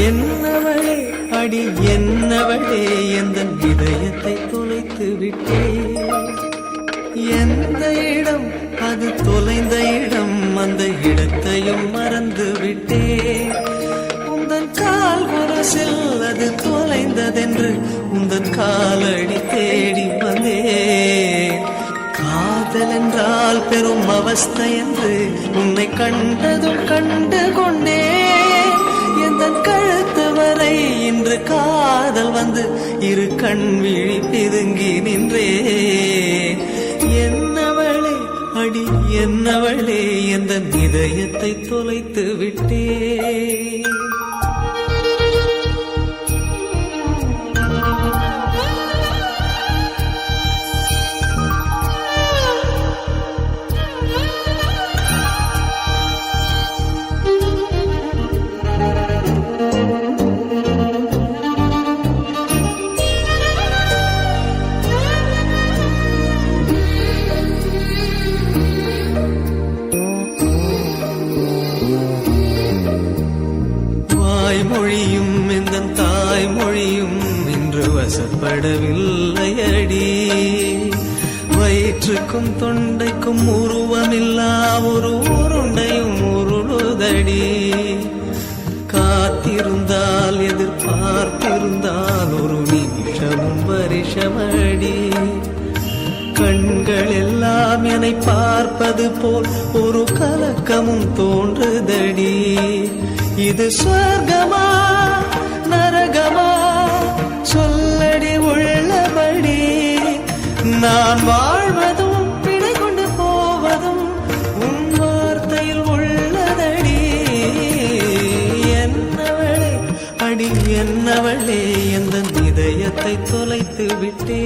என்னவளே அடி என்னவளே எந்த இதயத்தை தொலைத்து விட்டே எந்த இடம் அது தொலைந்த இடம் அந்த இடத்தையும் மறந்து விட்டே உந்தன் கால் முரசில் அது தொலைந்ததென்று உந்தன் காலடி தேடி வந்தே காதல் என்றால் பெரும் அவஸ்தை என்று உன்னை கண்டதும் கண்டு கொண்டே எந்தன் கழுத்து வரை இன்று காதல் வந்து இரு கண் விழி பிதுங்கி நின்றே என்னவளே அடி என்னவளே எந்தன் இதயத்தை தொலைத்து விட்டே மொழியும் இந்த தாய்மொழியும் இன்று வசப்படவில்லையடி வயிற்றுக்கும் தொண்டைக்கும் உருவமில்லா ஒரு உருண்டையும் உருளுதடி காத்திருந்தால் எதிர்பார்த்திருந்தால் ஒரு நிமிஷமும் வருஷமடி கண்கள் எல்லாம் என்னை பார்ப்பது போல் ஒரு கலக்கமும் தோன்றுதடி இது சொர்க்கமா நரகமா சொல்லடி உள்ளபடி நான் வாழ்வதும் பிழை கொண்டு போவதும் உன் வார்த்தையில் உள்ளதடி என்னவளே அடி என்னவளே எந்த இதயத்தை தொலைத்து விட்டே